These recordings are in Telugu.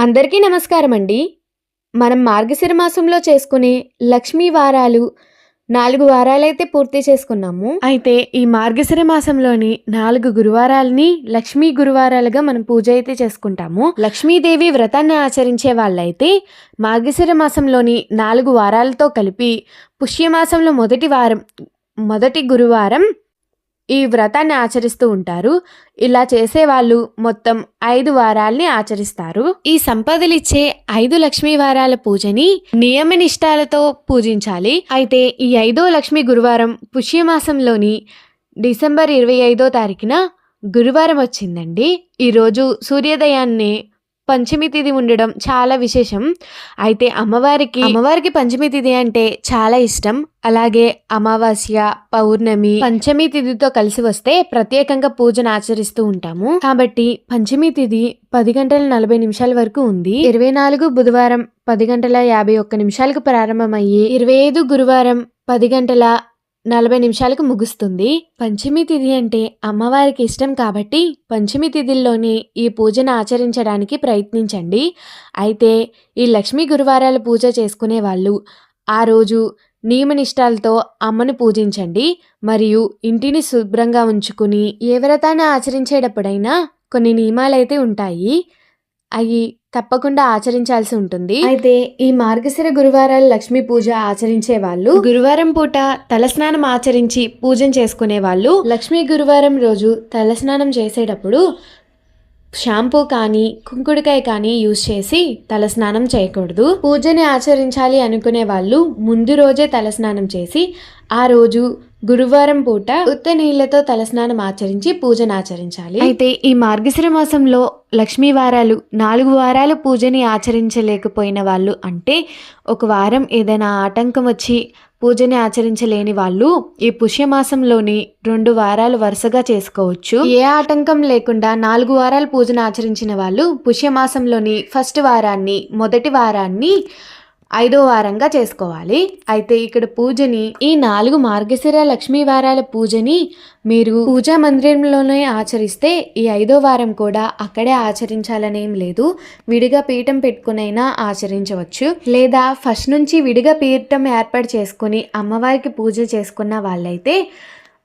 అందరికీ నమస్కారం అండి. మనం మార్గశిర మాసంలో చేసుకునే లక్ష్మీ వారాలు 4 వారాలైతే పూర్తి చేసుకున్నాము. అయితే ఈ మార్గశిర మాసంలోని 4 గురువారాలని లక్ష్మీ గురువారాలుగా మనం పూజ అయితే చేసుకుంటాము. లక్ష్మీదేవి వ్రతాన్ని ఆచరించే వాళ్ళైతే మార్గశిర మాసంలోని 4 వారాలతో కలిపి పుష్యమాసంలో మొదటి గురువారం ఈ వ్రతాన్ని ఆచరిస్తూ ఉంటారు. ఇలా చేసేవాళ్ళు మొత్తం 5 వారాల్ని ఆచరిస్తారు. ఈ సంపదలిచ్చే 5 లక్ష్మీ వారాల పూజని నియమ నిష్ఠాలతో పూజించాలి. అయితే ఈ 5వ లక్ష్మీ గురువారం పుష్యమాసంలోని డిసెంబర్ 25వ తారీఖున గురువారం వచ్చిందండి. ఈరోజు సూర్యోదయాన్నే పంచమి తిథి ఉండడం చాలా విశేషం. అయితే అమ్మవారికి పంచమి తిథి అంటే చాలా ఇష్టం. అలాగే అమావాస్య, పౌర్ణమి, పంచమి తిథితో కలిసి వస్తే ప్రత్యేకంగా పూజను ఆచరిస్తూ ఉంటాము. కాబట్టి పంచమి తిథి 10 గంటల 40 నిమిషాల వరకు ఉంది. 24 బుధవారం 10 గంటల 51 నిమిషాలకు ప్రారంభమయ్యి 25 గురువారం 10 గంటల 40 నిమిషాలకు ముగుస్తుంది. పంచమి తిథి అంటే అమ్మవారికి ఇష్టం కాబట్టి పంచమి తిథిల్లోనే ఈ పూజను ఆచరించడానికి ప్రయత్నించండి. అయితే ఈ లక్ష్మీ గురువారాల పూజ చేసుకునే వాళ్ళు ఆ రోజు నియమనిష్టాలతో అమ్మను పూజించండి. మరియు ఇంటిని శుభ్రంగా ఉంచుకుని ఏ వ్రతాన్ని ఆచరించేటప్పుడైనా కొన్ని నియమాలైతే ఉంటాయి. అవి తప్పకుండా ఆచరించాల్సి ఉంటుంది. అయితే ఈ మార్గశిర గురువారాలు లక్ష్మీ పూజ ఆచరించే వాళ్ళు గురువారం పూట తలస్నానం ఆచరించి పూజన చేసుకునే వాళ్ళు లక్ష్మీ గురువారం రోజు తలస్నానం చేసేటప్పుడు షాంపూ కానీ కుంకుడుకాయ కానీ యూజ్ చేసి తలస్నానం చేయకూడదు. పూజని ఆచరించాలి అనుకునే వాళ్ళు ముందు రోజే తలస్నానం చేసి ఆ రోజు గురువారం పూట ఉత్త నీళ్లతో తలస్నానం ఆచరించి పూజను ఆచరించాలి. అయితే ఈ మార్గశిర మాసంలో లక్ష్మీ వారాలు 4 వారాలు పూజని ఆచరించలేకపోయిన వాళ్ళు, అంటే ఒక వారం ఏదైనా ఆటంకం వచ్చి పూజని ఆచరించలేని వాళ్ళు ఈ పుష్యమాసంలోని 2 వారాలు వరుసగా చేసుకోవచ్చు. ఏ ఆటంకం లేకుండా 4 వారాలు పూజను ఆచరించిన వాళ్ళు పుష్యమాసంలోని మొదటి వారాన్ని 5వ వారంగా చేసుకోవాలి. అయితే ఇక్కడ పూజని ఈ 4 మార్గశిర లక్ష్మీ వారాల పూజని మీరు పూజా మందిరంలోనే ఆచరిస్తే ఈ 5వ వారం కూడా అక్కడే ఆచరించాలనేం లేదు. విడిగా పీఠం పెట్టుకునైనా ఆచరించవచ్చు. లేదా ఫస్ట్ నుంచి విడిగా పీఠం ఏర్పాటు చేసుకుని అమ్మవారికి పూజ చేసుకున్న వాళ్ళైతే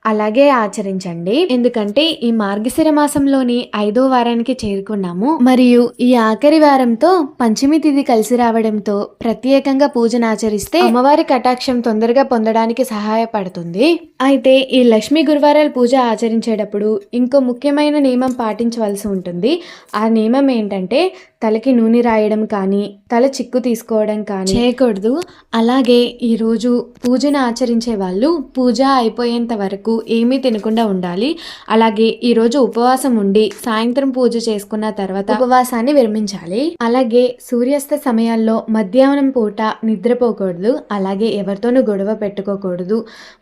అలాగే ఆచరించండి. ఎందుకంటే ఈ మార్గశిర మాసంలోని 5వ వారానికి చేరుకున్నాము. మరియు ఈ ఆఖరి వారంతో పంచమి తిథి కలిసి రావడంతో ప్రత్యేకంగా పూజను ఆచరిస్తే అమ్మవారి కటాక్షం తొందరగా పొందడానికి సహాయపడుతుంది. అయితే ఈ లక్ష్మీ గురువారాల పూజ ఆచరించేటప్పుడు ఇంకో ముఖ్యమైన నియమం పాటించవలసి ఉంటుంది. ఆ నియమం ఏంటంటే తలకి నూనె రాయడం కానీ తల చిక్కు తీసుకోవడం కానీ చేయకూడదు. అలాగే ఈరోజు పూజను ఆచరించే వాళ్ళు పూజ అయిపోయేంత వరకు ఏమీ తినకుండా ఉండాలి. అలాగే ఈరోజు ఉపవాసం ఉండి సాయంత్రం పూజ చేసుకున్న తర్వాత ఉపవాసాన్ని విరమించాలి. అలాగే సూర్యాస్త సమయాల్లో మధ్యాహ్నం పూట నిద్రపోకూడదు. అలాగే ఎవరితోనూ గొడవ పెట్టుకోకూడదు.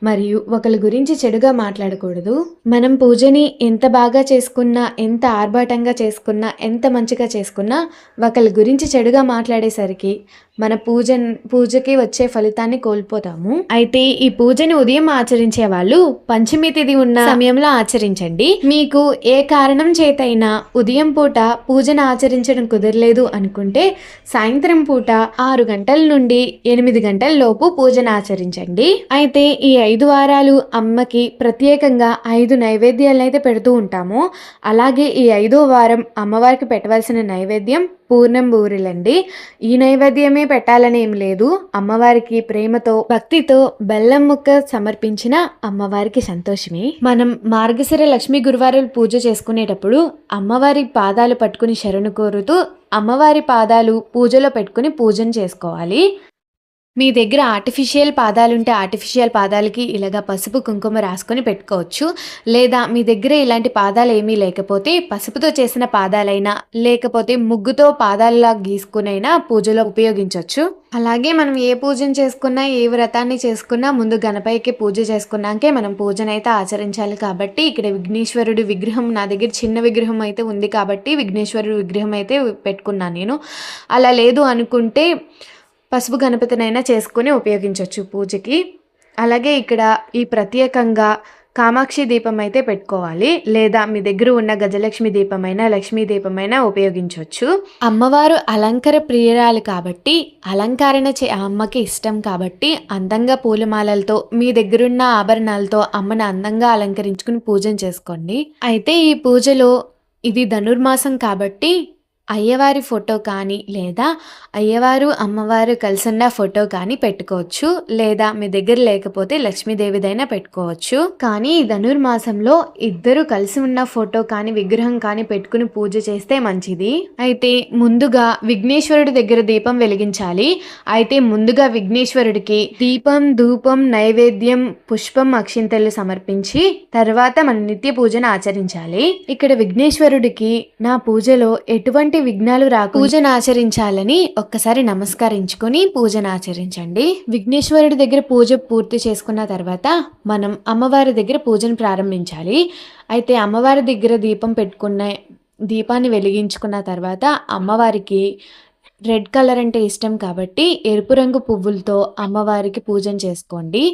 మరియు ఒకరి గురించి చెడుగా మాట్లాడకూడదు. మనం పూజని ఎంత బాగా చేసుకున్నా, ఎంత ఆర్భాటంగా చేసుకున్నా, ఎంత మంచిగా చేసుకున్నా ఒకరి గురించి చెడుగా మాట్లాడేసరికి మన పూజకి వచ్చే ఫలితాన్ని కోల్పోతాము. అయితే ఈ పూజని ఉదయం ఆచరించే వాళ్ళు పంచమి తిథి ఉన్న సమయంలో ఆచరించండి. మీకు ఏ కారణం చేతైనా ఉదయం పూట పూజను ఆచరించడం కుదరలేదు అనుకుంటే సాయంత్రం పూట 6 గంటల నుండి 8 గంటల లోపు పూజను ఆచరించండి. అయితే ఈ 5 వారాలు అమ్మకి ప్రత్యేకంగా 5 నైవేద్యాలను అయితే పెడుతూ ఉంటాము. అలాగే ఈ 5వ వారం అమ్మవారికి పెట్టవలసిన నైవేద్యం పూర్ణం బూరెలండి. ఈ నైవేద్యమే పెట్టాలని ఏం లేదు. అమ్మవారికి ప్రేమతో భక్తితో బెల్లం ముక్క సమర్పించిన అమ్మవారికి సంతోషమే. మనం మార్గశిర లక్ష్మీ గురువారాలు పూజ చేసుకునేటప్పుడు అమ్మవారి పాదాలు పట్టుకుని శరణు కోరుతూ అమ్మవారి పాదాలు పూజలో పెట్టుకుని పూజను చేసుకోవాలి. మీ దగ్గర ఆర్టిఫిషియల్ పాదాలుంటే ఆర్టిఫిషియల్ పాదాలకి ఇలాగా పసుపు కుంకుమ రాసుకొని పెట్టుకోవచ్చు. లేదా మీ దగ్గర ఇలాంటి పాదాలు ఏమీ లేకపోతే పసుపుతో చేసిన పాదాలైనా లేకపోతే ముగ్గుతో పాదాలలా గీసుకునైనా పూజలో ఉపయోగించవచ్చు. అలాగే మనం ఏ పూజను చేసుకున్నా, ఏ వ్రతాన్ని చేసుకున్నా ముందు గణపతికి పూజ చేసుకున్నాకే మనం పూజనైతే ఆచరించాలి. కాబట్టి ఇక్కడ విఘ్నేశ్వరుడి విగ్రహం నా దగ్గర చిన్న విగ్రహం అయితే ఉంది కాబట్టి విఘ్నేశ్వరుడి విగ్రహం అయితే పెట్టుకున్నాను నేను. అలా లేదు అనుకుంటే పసుపు గణపతినైనా చేసుకొని ఉపయోగించవచ్చు పూజకి. అలాగే ఇక్కడ ఈ ప్రత్యేకంగా కామాక్షి దీపం అయితే పెట్టుకోవాలి, లేదా మీ దగ్గర ఉన్న గజలక్ష్మి దీపమైనా లక్ష్మీ దీపమైనా ఉపయోగించవచ్చు. అమ్మవారు అలంకార ప్రియురాలు కాబట్టి అలంకరణ ఆ అమ్మకి ఇష్టం కాబట్టి అందంగా పూలమాలలతో మీ దగ్గరున్న ఆభరణాలతో అమ్మను అందంగా అలంకరించుకుని పూజను చేసుకోండి. అయితే ఈ పూజలో ఇది ధనుర్మాసం కాబట్టి అయ్యవారి ఫోటో కానీ లేదా అయ్యవారు అమ్మవారు కలిసున్న ఫోటో కానీ పెట్టుకోవచ్చు, లేదా మీ దగ్గర లేకపోతే లక్ష్మీదేవిదైనా పెట్టుకోవచ్చు. కానీ ఈ ధనుర్మాసంలో ఇద్దరు కలిసి ఉన్న ఫోటో కానీ విగ్రహం కానీ పెట్టుకుని పూజ చేస్తే మంచిది. అయితే ముందుగా విఘ్నేశ్వరుడి దగ్గర దీపం వెలిగించాలి. అయితే ముందుగా విఘ్నేశ్వరుడికి దీపం, ధూపం, నైవేద్యం, పుష్పం, అక్షింతలు సమర్పించి తర్వాత మన నిత్య పూజను ఆచరించాలి. ఇక్కడ విఘ్నేశ్వరుడికి నా పూజలో ఎటువంటి విఘ్నాలు పూజను ఆచరించాలని ఒక్కసారి నమస్కరించుకొని పూజను ఆచరించండి. విఘ్నేశ్వరుడి దగ్గర పూజ పూర్తి చేసుకున్న తర్వాత మనం అమ్మవారి దగ్గర పూజను ప్రారంభించాలి. అయితే అమ్మవారి దగ్గర దీపాన్ని వెలిగించుకున్న తర్వాత అమ్మవారికి రెడ్ కలర్ అంటే ఇష్టం కాబట్టి ఎరుపు రంగు పువ్వులతో అమ్మవారికి పూజను చేసుకోండి.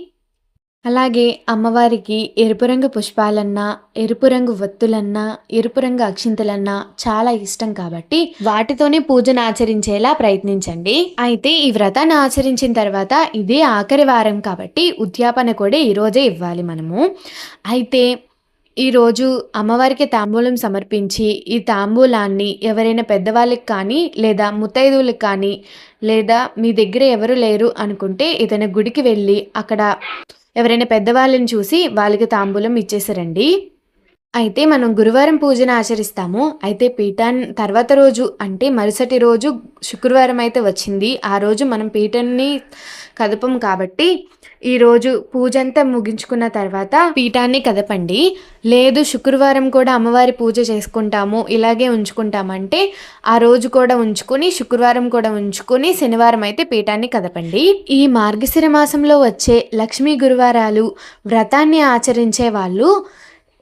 అలాగే అమ్మవారికి ఎరుపు రంగు పుష్పాలన్నా, ఎరుపు రంగు వత్తులన్నా, ఎరుపు రంగు అక్షింతలన్నా చాలా ఇష్టం కాబట్టి వాటితోనే పూజను ఆచరించేలా ప్రయత్నించండి. అయితే ఈ వ్రతాన్ని ఆచరించిన తర్వాత ఇదే ఆఖరి వారం కాబట్టి ఉద్యాపన కూడా ఈరోజే ఇవ్వాలి మనము. అయితే ఈరోజు అమ్మవారికి తాంబూలం సమర్పించి ఈ తాంబూలాన్ని ఎవరైనా పెద్దవాళ్ళకి కానీ లేదా ముత్తైదువులకు కానీ లేదా మీ దగ్గర ఎవరు లేరు అనుకుంటే ఏదైనా గుడికి వెళ్ళి అక్కడ ఎవరైనా పెద్దవాళ్ళని చూసి వాళ్ళకి తాంబూలం ఇచ్చేసారండి. అయితే మనం గురువారం పూజను ఆచరిస్తాము. అయితే తర్వాత రోజు అంటే మరుసటి రోజు శుక్రవారం అయితే వచ్చింది. ఆ రోజు మనం పీఠాన్ని కదపం కాబట్టి ఈరోజు పూజ అంతా ముగించుకున్న తర్వాత పీఠాన్ని కదపండి. లేదు శుక్రవారం కూడా అమ్మవారి పూజ చేసుకుంటాము, ఇలాగే ఉంచుకుంటామంటే ఆ రోజు కూడా ఉంచుకొని శుక్రవారం కూడా ఉంచుకొని శనివారం అయితే పీఠాన్ని కదపండి. ఈ మార్గశిర మాసంలో వచ్చే లక్ష్మీ గురువారాలు వ్రతాన్ని ఆచరించే వాళ్ళు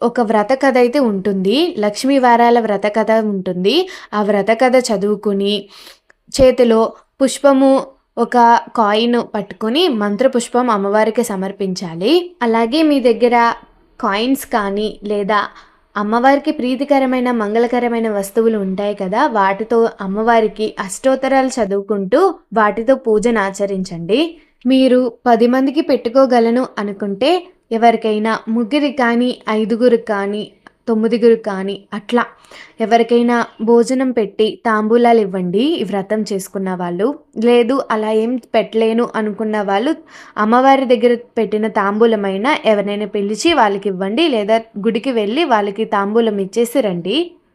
ఒక వ్రత కథ అయితే ఉంటుంది, లక్ష్మీ వారాల వ్రత కథ ఉంటుంది. ఆ వ్రత కథ చదువుకుని చేతిలో పుష్పము, ఒక కాయిన్ పట్టుకొని మంత్రపుష్పం అమ్మవారికి సమర్పించాలి. అలాగే మీ దగ్గర కాయిన్స్ కానీ లేదా అమ్మవారికి ప్రీతికరమైన మంగళకరమైన వస్తువులు ఉంటాయి కదా, వాటితో అమ్మవారికి అష్టోత్తరాలు చదువుకుంటూ వాటితో పూజను ఆచరించండి. మీరు 10 మందికి పెట్టుకోగలను అనుకుంటే ఎవరికైనా 3 కానీ 5 కానీ 9 కానీ అట్లా ఎవరికైనా భోజనం పెట్టి తాంబూలాలు ఇవ్వండి ఈ వ్రతం చేసుకున్న వాళ్ళు. లేదు అలా ఏం పెట్టలేను అనుకున్న వాళ్ళు అమ్మవారి దగ్గర పెట్టిన తాంబూలమైనా ఎవరైనా పిలిచి వాళ్ళకి ఇవ్వండి, లేదా గుడికి వెళ్ళి వాళ్ళకి తాంబూలం ఇచ్చేసి రండి.